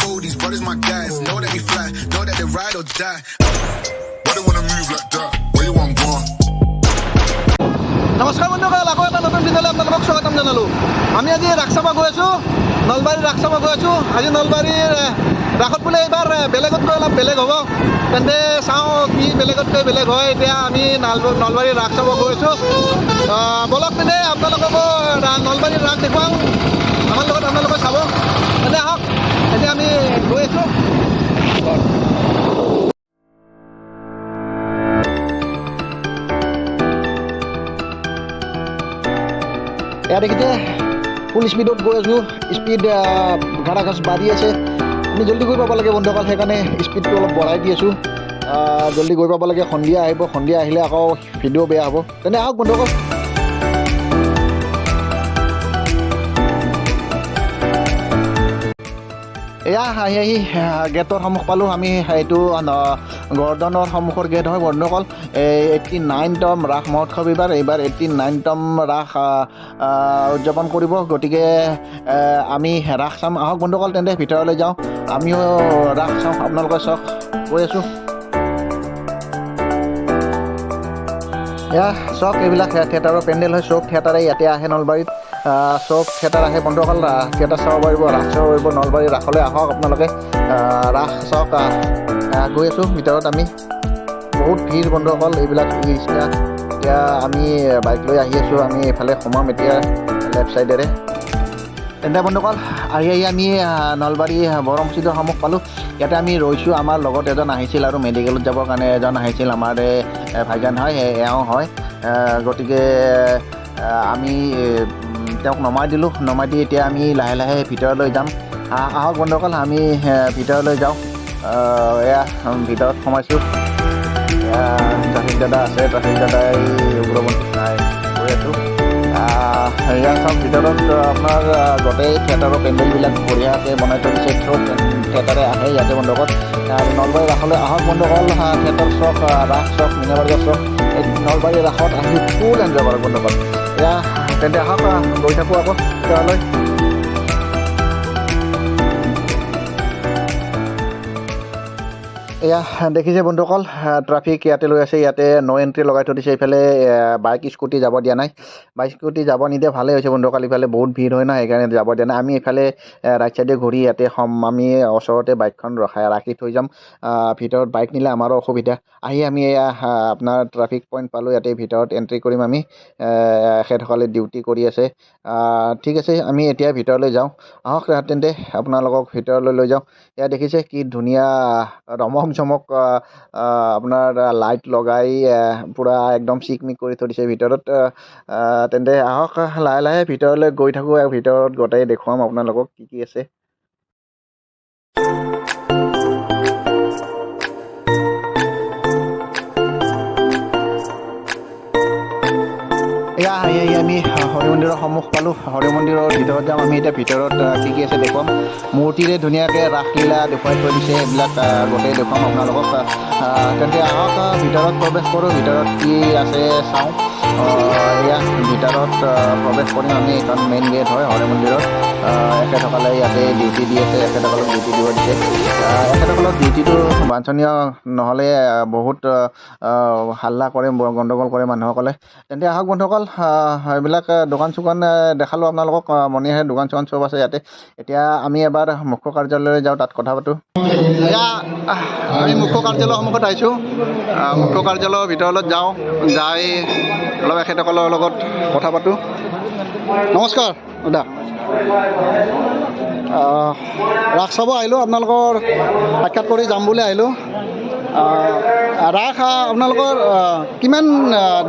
fool, these brothers my guys. Know that we fly, know that they ride or die. Why they wanna move like that? Where you want gone? নমস্কাৰ বন্ধুসকল, আকৌ এটা নতুন ভিডিঅ'লৈ আপোনালোকক স্বাগতম জনালোঁ। আমি আজি ৰাস চাব গৈ আছোঁ, নলবাৰীৰ ৰাস চাব গৈ আছোঁ। আজি নলবাৰীৰ ৰাসত বোলে এইবাৰ বেলেগতকৈ অলপ বেলেগ হ'ব। তেন্তে চাওঁ কি বেলেগতকৈ বেলেগ হয়। এতিয়া আমি নলবাৰীৰ ৰাস চাব গৈ আছোঁ। বলক তেন্তে আপোনালোককো নলবাৰীৰ ৰাস দেখুৱাওঁ, আমাৰ লগত আপোনালোকে চাব। তেন্তে আহক, এতিয়া আমি গৈ আছোঁ। এয়া দেখিছে ফুল স্পীডত গৈ আছোঁ, স্পীড ঘাটা বাঢ়ি আছে। আমি জল্দি গৈ পাব লাগে বন্ধুসকল, সেইকাৰণে স্পীডটো অলপ বঢ়াই দি আছোঁ। জল্দি গৈ পাব লাগে, সন্ধিয়া আহিব, সন্ধিয়া আহিলে আকৌ ভিডিঅ' বেয়া হ'ব। তেনে আহক বন্ধুসকল। এয়া আহি গেটৰ সন্মুখ পালোঁ আমি। এইটো গৰ্ডনৰ সন্মুখৰ গেট হয় বন্ধুসকল। 89তম ৰাস মহোৎসৱ এইবাৰ 89তম ৰাস উদযাপন কৰিব। গতিকে আমি ৰাস চাম, আহক বন্ধুসকল তেন্তে ভিতৰলৈ যাওঁ, আমিও ৰাস চাওঁ, আপোনালোকে চাওক। গৈ আছোঁ। এয়া চব এইবিলাক থিয়েটাৰৰ পেণ্ডেল হয়, চব থিয়েটাৰে ইয়াতে আহে নলবাৰীত। চব থিয়েটাৰ আহে বন্ধুসকল, থিয়েটাৰ চাব পাৰিব, ৰাস চাব পাৰিব। নলবাৰীৰ ৰাসলৈ আহক আপোনালোকে, ৰাস চাওক। গৈ আছোঁ ভিতৰত আমি, বহুত ভিৰ বন্ধুসকল। এইবিলাক ৰিক্সা, এতিয়া আমি বাইক লৈ আহি আছোঁ। আমি এইফালে সোমাম এতিয়া লেফ্ট ছাইডেৰে। তেন্তে বন্ধুসকল আহি আমি নলবাৰী বৰম মছজিদৰ সন্মুখ পালোঁ। ইয়াতে আমি ৰৈছোঁ। আমাৰ লগত এজন আহিছিল আৰু মেডিকেলত যাবৰ কাৰণে এজন আহিছিল, আমাৰ ভাইজান হয়, এওঁ হয়। গতিকে আমি তেওঁক নমাই দিলোঁ। নমাই দি এতিয়া আমি লাহে লাহে ভিতৰলৈ যাম। আহক বন্ধুসকল, আমি ভিতৰলৈ যাওঁ। এয়া ভিতৰত সোমাইছোঁ। এয়া ট্ৰাফিক দাদা আছে, ট্ৰাফিক দাদাই উগ্ৰপন্থী চাই গৈ আছোঁ। এয়া চাওক, ভিতৰত আপোনাৰ গোটেই থিয়েটাৰৰ পেণ্ডেলবিলাক বঢ়িয়াকৈ বনাই থৈ দিছে। চব থিয়েটাৰে আহে ইয়াতে বন্ধুসকল। নলবাৰী ৰাসলৈ আহক বন্ধুসকল, থিয়েটাৰ চাওক, ৰাস চাওক, মীনা বজাৰ চাওক। এই নলবাৰী ৰাসত আহি ফুল এনজয় কৰক বন্ধুসকল। এয়া তেন্তে আহক, গৈ থাকোঁ আকৌ ভিতৰলৈ। এয়া দেখিছে বন্ধুসকল, ট্ৰাফিক ইয়াতে লৈ আছে। ইয়াতে ন' এণ্ট্ৰি লগাই থৈ দিছে। এইফালে বাইক স্কুটি যাব দিয়া নাই। বাইক স্কুটি যাব নিদিয়ে, ভালেই হৈছে বন্ধুসকল। ইফালে বহুত ভিৰ হয় না, সেইকাৰণে যাব দিয়া নাই। আমি এইফালে ৰাইট চাইডে ঘূৰি ইয়াতে আমি ওচৰতে বাইকখন ৰাখি থৈ যাম। ভিতৰত বাইক নিলে আমাৰো অসুবিধা। আমি এয়া আপোনাৰ ট্ৰাফিক পইণ্ট পালোঁ, ইয়াতে ভিতৰত এণ্ট্ৰি কৰিম আমি। এখেতসকলে ডিউটি কৰি আছে। ঠিক আছে, আমি এতিয়া ভিতৰলৈ যাওঁ, আহক তেন্তে আপোনালোকক ভিতৰলৈ লৈ যাওঁ। এয়া দেখিছে কি ধুনীয়া ৰমক চমক আপোনাৰ লাইট লগাই পূৰা একদম চিকমিক কৰি থৈ দিছে ভিতৰত। তেন্তে আহক লাহে লাহে ভিতৰলৈ গৈ থাকোঁ। ভিতৰত গোটেই দেখুৱাম আপোনালোকক কি কি আছে। এয়া আমি হৰি মন্দিৰৰ সন্মুখ পালোঁ। হৰি মন্দিৰৰ ভিতৰত যাম আমি এতিয়া। ভিতৰত কি কি আছে দেখুৱাম। মূৰ্তিৰে ধুনীয়াকৈ ৰাসলীলা দেখুৱাই থৈ দিছে, এইবিলাক গোটেই দেখুৱাম আপোনালোকক। তেন্তে আহক ভিতৰত প্ৰৱেশ কৰোঁ, ভিতৰত কি আছে চাওঁ। এয়া ভিতৰত প্ৰৱেশ কৰিম আমি। এইখন মেইন গেট হয় হৰি মন্দিৰত। এখেতসকলে ইয়াতে ডিউটি দি আছে, এখেতসকলক ডিউটি দিব দিছে। এখেতসকলক ডিউটিটো বাঞ্ছনীয় নহ'লে বহুত হাল্লা কৰে, গণ্ডগোল কৰে মানুহসকলে। তেন্তে আহক বন্ধুসকল, এইবিলাক দোকান চোকান দেখালোঁ আপোনালোকক। মণিহাৰী দোকান চোকান চব আছে ইয়াতে। এতিয়া আমি এবাৰ মুখ্য কাৰ্যালয়লৈ যাওঁ, তাত কথা পাতোঁ। এয়া আমি মুখ্য কাৰ্যালয়ৰ সন্মুখত আহিছোঁ। মুখ্য কাৰ্যালয়ৰ ভিতৰলৈ যাওঁ, যাই অলপ এখেতসকলৰ লগত কথা পাতোঁ। নমস্কাৰ দাদা, ৰাস চাব আহিলোঁ, আপোনালোকৰ সাক্ষাৎ কৰি যাম বুলি আহিলোঁ। ৰাস আপোনালোকৰ কিমান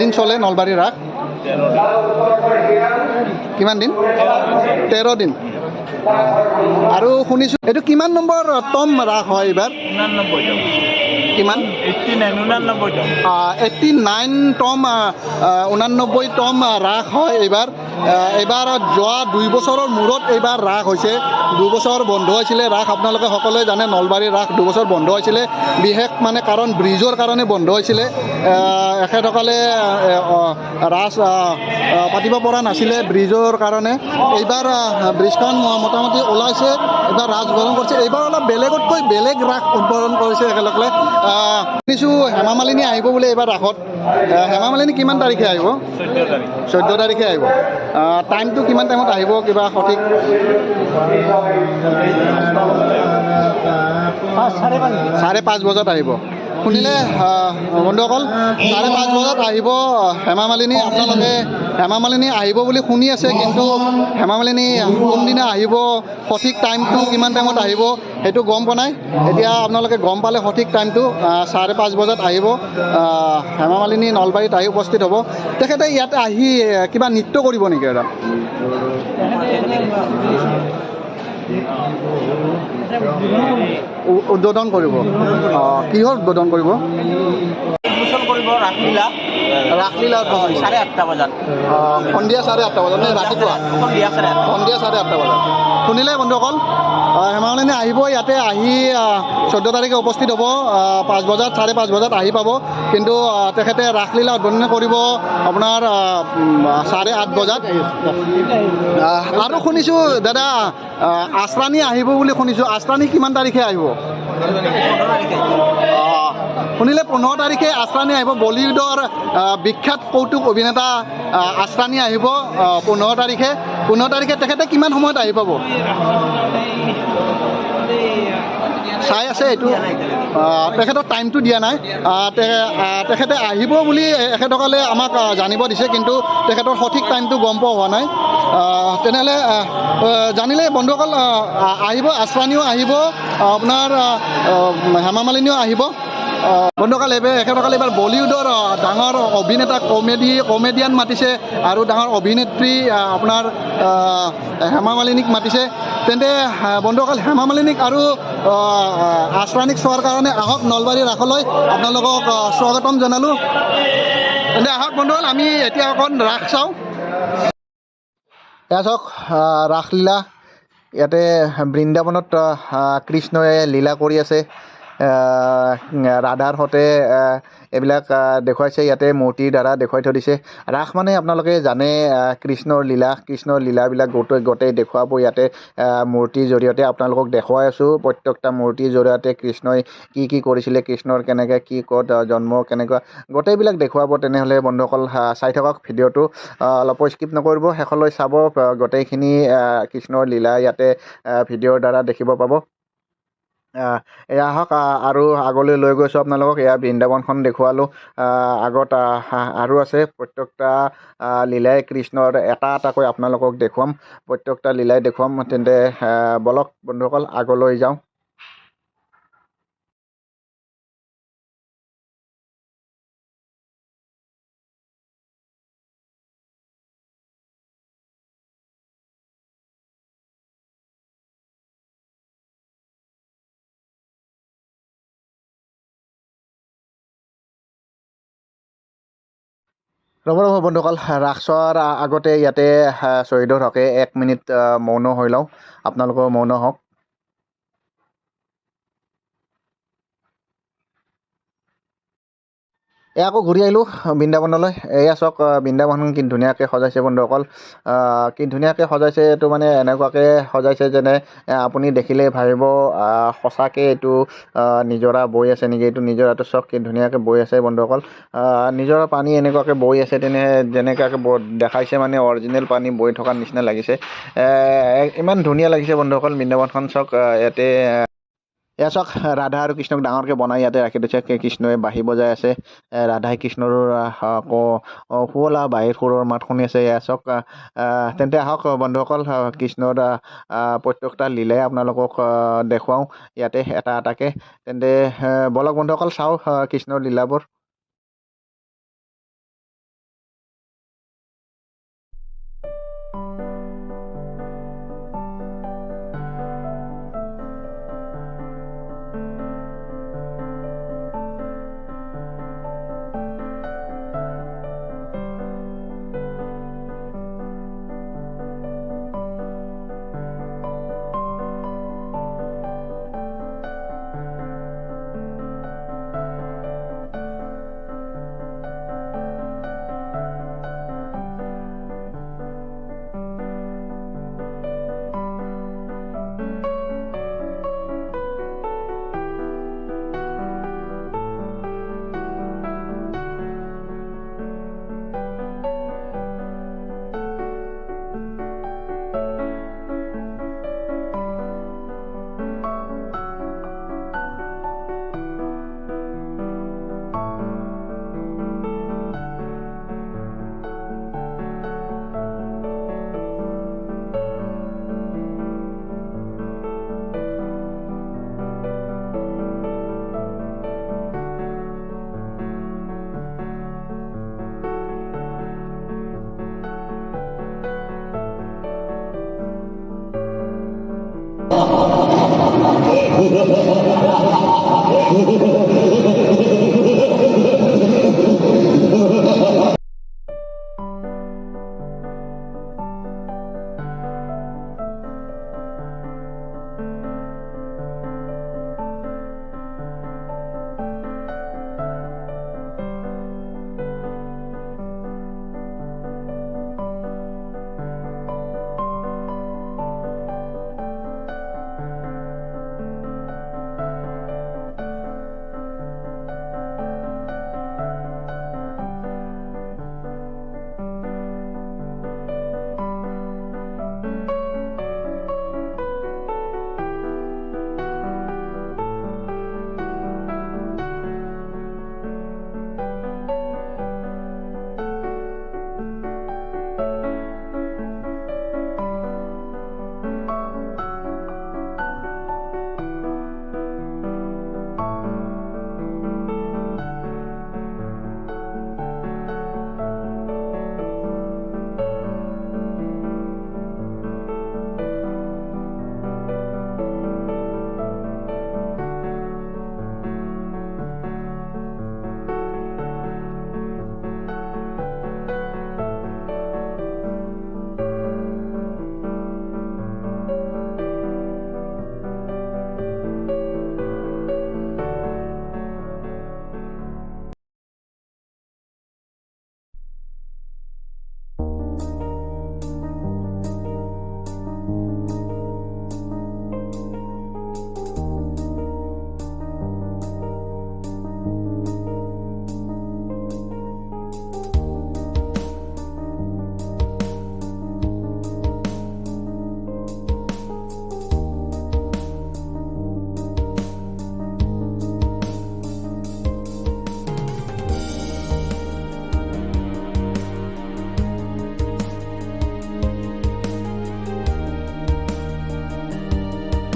দিন চলে নলবাৰীৰ ৰাস? কিমান দিন? 13 দিন। আৰু শুনিছোঁ এইটো কিমান নম্বৰ তম ৰাস হয় এইবাৰ? 89 কিমান? 89তম 89তম ৰাস হয় এইবাৰ। এইবাৰ যোৱা 2 বছৰৰ মূৰত এইবাৰ ৰাস হৈছে। 2 বছৰ বন্ধ হৈছিলে ৰাস, আপোনালোকে সকলোৱে জানে নলবাৰীৰ ৰাস 2 বছৰ বন্ধ হৈছিলে, বিশেষ মানে কাৰণ ব্ৰিজৰ কাৰণে বন্ধ হৈছিলে। এখেতসকলে ৰাস পাতিব পৰা নাছিলে ব্ৰিজৰ কাৰণে। এইবাৰ ব্ৰিজখন মোটামুটি ওলাইছে, এইবাৰ ৰাস উদ্বোধন কৰিছে। এইবাৰ অলপ বেলেগতকৈ বেলেগ ৰাস উদ্বোধন কৰিছে একেলগে। শুনিছোঁ হেমা মালিনী আহিব বোলে এইবাৰ ৰাসত। হেমা মালিনী কিমান তাৰিখে আহিব? 14 তাৰিখে আহিব। টাইমটো কিমান টাইমত আহিব কিবা সঠিক? 5:30 বজাত আহিব। শুনিলে বন্ধুসকল, 5:30 বজাত আহিব হেমা মালিনী। আপোনালোকে হেমা মালিনী আহিব বুলি শুনি আছে, কিন্তু হেমা মালিনী কোনদিনা আহিব, সঠিক টাইমটো কিমান টাইমত আহিব সেইটো গম পোৱা নাই। এতিয়া আপোনালোকে গম পালে সঠিক টাইমটো 5:30 বজাত আহিব। হেমা মালিনী নলবাৰীত আহি উপস্থিত হ'ব। তেখেতে ইয়াতে আহি কিবা নৃত্য কৰিব নেকি? এটা উদ্বোধন কৰিব। কিহৰ উদ্বোধন কৰিব? ৰাসলীলা। ৰাসলীলা 8:30 বজাত। সন্ধিয়া 8:30 বজাত নে ৰাতিপুৱা? সন্ধিয়া 8:30 বজাত। শুনিলে বন্ধুসকল, হেমা মালিনী আহিব ইয়াতে, আহি 14 তাৰিখে উপস্থিত হ'ব। 5 বজাত 5:30 বজাত আহি পাব, কিন্তু তেখেতে ৰাসলীলা উদ্বোধন কৰিব আপোনাৰ 8:30 বজাত। আৰু শুনিছোঁ দাদা আশ্ৰানী আহিব বুলি শুনিছোঁ। আশ্ৰানী কিমান তাৰিখে আহিব? শুনিলে 15 তাৰিখে আশ্ৰানী আহিব। বলিউডৰ বিখ্যাত কৌতুক অভিনেতা আশ্ৰানী আহিব 15 তাৰিখে। 15 তাৰিখে তেখেতে কিমান সময়ত আহি পাব? চাই আছে এইটো, তেখেতৰ টাইমটো দিয়া নাই। তেখেতে আহিব বুলি এখেতসকলে আমাক জানিব দিছে, কিন্তু তেখেতৰ সঠিক টাইমটো গম পোৱা হোৱা নাই। তেনেহ'লে জানিলে বন্ধুসকল, আহিব আশ্ৰানীও আহিব, আপোনাৰ হেমা মালিনীও আহিব। বন্ধুসকল এখেতসকলে এইবাৰ বলিউডৰ ডাঙৰ অভিনেতা কমেডিয়ান মাতিছে আৰু ডাঙৰ অভিনেত্ৰী আপোনাৰ হেমা মালিনীক মাতিছে। তেন্তে বন্ধুসকল হেমা মালিনীক আৰু আশ্ৰানীক চোৱাৰ কাৰণে আহক নলবাৰী ৰাসলৈ। আপোনালোকক স্বাগতম জনালোঁ। তেন্তে আহক বন্ধুসকল, আমি এতিয়া অকণ ৰাস চাওঁ। এয়া চাওক ৰাসলীলা। ইয়াতে বৃন্দাবনত কৃষ্ণই লীলা কৰি আছে। ৰাধাৰ সতে এইবিলাক দেখুৱাইছে, ইয়াতে মূৰ্তিৰ দ্বাৰা দেখুৱাই থৈ দিছে। ৰাস মানে আপোনালোকে জানে কৃষ্ণৰ লীলাবিলাক গোটেই দেখুৱাব ইয়াতে মূৰ্তিৰ জৰিয়তে। আপোনালোকক দেখুৱাই আছোঁ প্ৰত্যেকটা মূৰ্তিৰ জৰিয়তে কৃষ্ণই কি কৰিছিলে, কৃষ্ণৰ কেনেকৈ কি ক'ত জন্ম কেনেকুৱা, গোটেইবিলাক দেখুৱাব। তেনেহ'লে বন্ধুসকল চাই থাকক ভিডিঅ'টো, অলপো স্কিপ নকৰিব, শেষলৈ চাব। গোটেইখিনি কৃষ্ণৰ লীলা ইয়াতে ভিডিঅ'ৰ দ্বাৰা দেখিব পাব। এয়া আহক আৰু আগলৈ লৈ গৈছোঁ আপোনালোকক। এয়া বৃন্দাবনখন দেখুৱালোঁ। আগত আৰু আছে প্ৰত্যেকটা লীলাই কৃষ্ণৰ এটা এটাকৈ আপোনালোকক দেখুৱাম, প্ৰত্যেকটা লীলাই দেখুৱাম। তেন্তে বলক বন্ধুসকল আগলৈ যাওঁ। ৰ'ব বন্ধুসকল, ৰাস চোৱাৰ আগতে ইয়াতে শ্বহীদৰ হকে 1 মিনিট মৌন হৈ লওঁ। আপোনালোকৰ মৌন হওক। এয়া আকৌ ঘূৰি আহিলোঁ বৃন্দাবনলৈ। এয়া চাওক বৃন্দাবনখন কি ধুনীয়াকৈ সজাইছে বন্ধুসকল। কি ধুনীয়াকৈ সজাইছে, এইটো মানে এনেকুৱাকৈ সজাইছে যেনে আপুনি দেখিলেই ভাবিব সঁচাকৈ এইটো নিজৰা বৈ আছে নেকি। এইটো নিজৰাটো চাওক কি ধুনীয়াকৈ বৈ আছে বন্ধুসকল। নিজৰা পানী এনেকুৱাকৈ বৈ আছে, যেনেকুৱাকৈ দেখাইছে মানে অৰিজিনেল পানী বৈ থকাৰ নিচিনা লাগিছে। ইমান ধুনীয়া লাগিছে বন্ধুসকল বৃন্দাবনখন। চাওক ইয়াতে এয়া চাওক ৰাধা আৰু কৃষ্ণক ডাঙৰকৈ বনাই ইয়াতে ৰাখি থৈছে। কৃষ্ণই বাঁহী বজাই আছে, ৰাধাই কৃষ্ণৰ শুৱলা বাঁহীৰ সুৰৰ মাত শুনি আছে। এয়া চাওক। তেন্তে আহক বন্ধুসকল, কৃষ্ণৰ প্ৰত্যেকটা লীলাই আপোনালোকক দেখুৱাওঁ ইয়াতে এটা এটাকৈ। তেন্তে বলক বন্ধুসকল চাওঁ কৃষ্ণৰ লীলাবোৰ।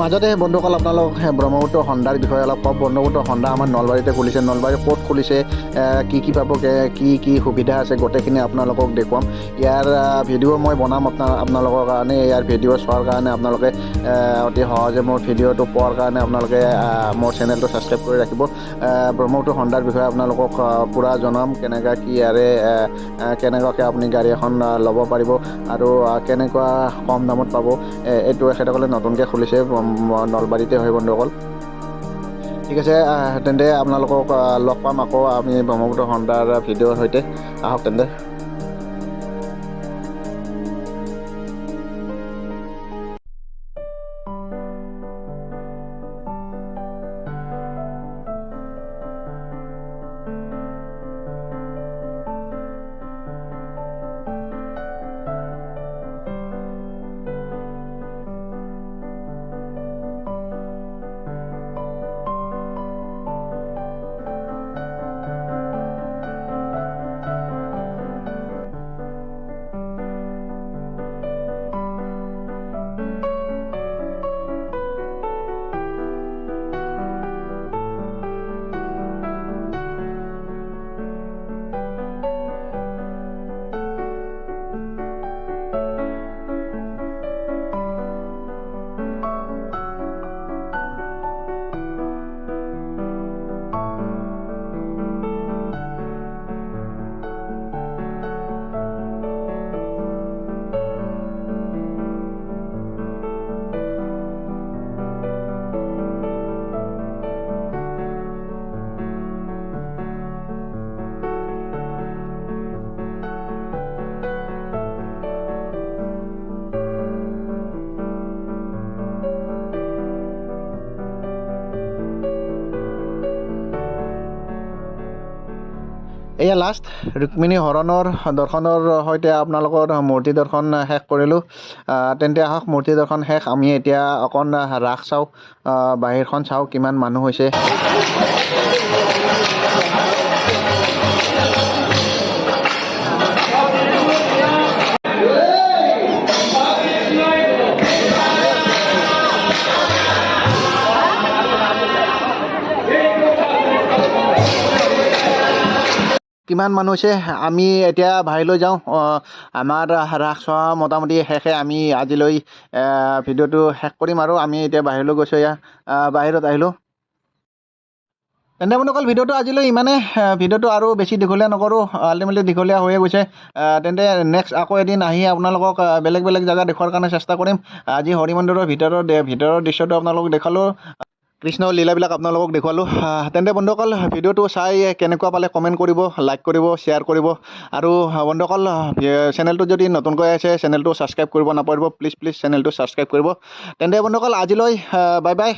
মাজতে বন্ধুসকল আপোনালোক ব্ৰহ্মপুত্ৰ সন্ধাৰ বিষয়ে অলপ কওক। ব্ৰহ্মপুত্ৰ সন্ধ্যা আমাৰ নলবাৰীতে খুলিছে। নলবাৰী ক'ত খুলিছে, কি পাব, কি সুবিধা আছে, গোটেইখিনি আপোনালোকক দেখুৱাম। ইয়াৰ ভিডিঅ' মই বনাম আপোনালোকৰ কাৰণে। ইয়াৰ ভিডিঅ' চোৱাৰ কাৰণে আপোনালোকে অতি সহজে মোৰ ভিডিঅ'টো পোৱাৰ কাৰণে আপোনালোকে মোৰ চেনেলটো ছাবস্ক্ৰাইব কৰি ৰাখিব। ব্ৰহ্মপুত্ৰ সন্ধাৰ বিষয়ে আপোনালোকক পূৰা জনাম, কেনেকৈ কি কেনেকুৱাকৈ আপুনি গাড়ী এখন ল'ব পাৰিব আৰু কেনেকুৱা কম দামত পাব। এইটো এখেতসকলে নতুনকৈ খুলিছে, নলবাৰীতে হয় বন্ধুসকল। ঠিক আছে, তেন্তে আপোনালোকক লগ পাম আকৌ আমি ব্ৰহ্মপুত্ৰ সন্ধাৰ ভিডিঅ'ৰ সৈতে। আহক তেন্তে। এয়া লাষ্ট ৰুক্মিণী হৰণৰ দৰ্শনৰ সৈতে আপোনালোকৰ মূৰ্তি দৰ্শন শেষ কৰিলোঁ। তেন্তে আহক, মূৰ্তি দৰ্শন শেষ। আমি এতিয়া অকণ ৰাস চাওঁ, বাহিৰখন চাওঁ কিমান মানুহ হৈছে। কিমান মানুহ হৈছে আমি এতিয়া বাহিৰলৈ যাওঁ আমাৰ ৰাস চোৱা মোটামুটি শেষে আমি আজিলৈ ভিডিঅ'টো শেষ কৰিম আৰু আমি এতিয়া বাহিৰলৈ গৈছোঁ এয়া বাহিৰত আহিলোঁ তেন্তে বন্ধুসকল ভিডিঅ'টো আজিলৈ ইমানে ভিডিঅ'টো আৰু বেছি দীঘলীয়া নকৰোঁ আল্টিমেটলি দীঘলীয়া হৈয়ে গৈছে তেন্তে নেক্সট আকৌ এদিন আহি আপোনালোকক বেলেগ বেলেগ জেগা দেখুৱাৰ কাৰণে চেষ্টা কৰিম আজি হৰি মন্দিৰৰ ভিতৰৰ দৃশ্যটো আপোনালোকক দেখালোঁ কৃষ্ণৰ লীলাবিলাক আপোনালোকক দেখুৱালোঁ তেন্তে বন্ধুসকল ভিডিঅ'টো চাই কেনেকুৱা পালে কমেণ্ট কৰিব লাইক কৰিব শ্বেয়াৰ কৰিব আৰু বন্ধুসকল চেনেলটো যদি নতুনকৈ আছে চেনেলটো ছাবস্ক্ৰাইব কৰিব নাপাহৰিব প্লিজ চেনেলটো ছাবস্ক্ৰাইব কৰিব তেন্তে বন্ধুসকল আজিলৈ বাই বাই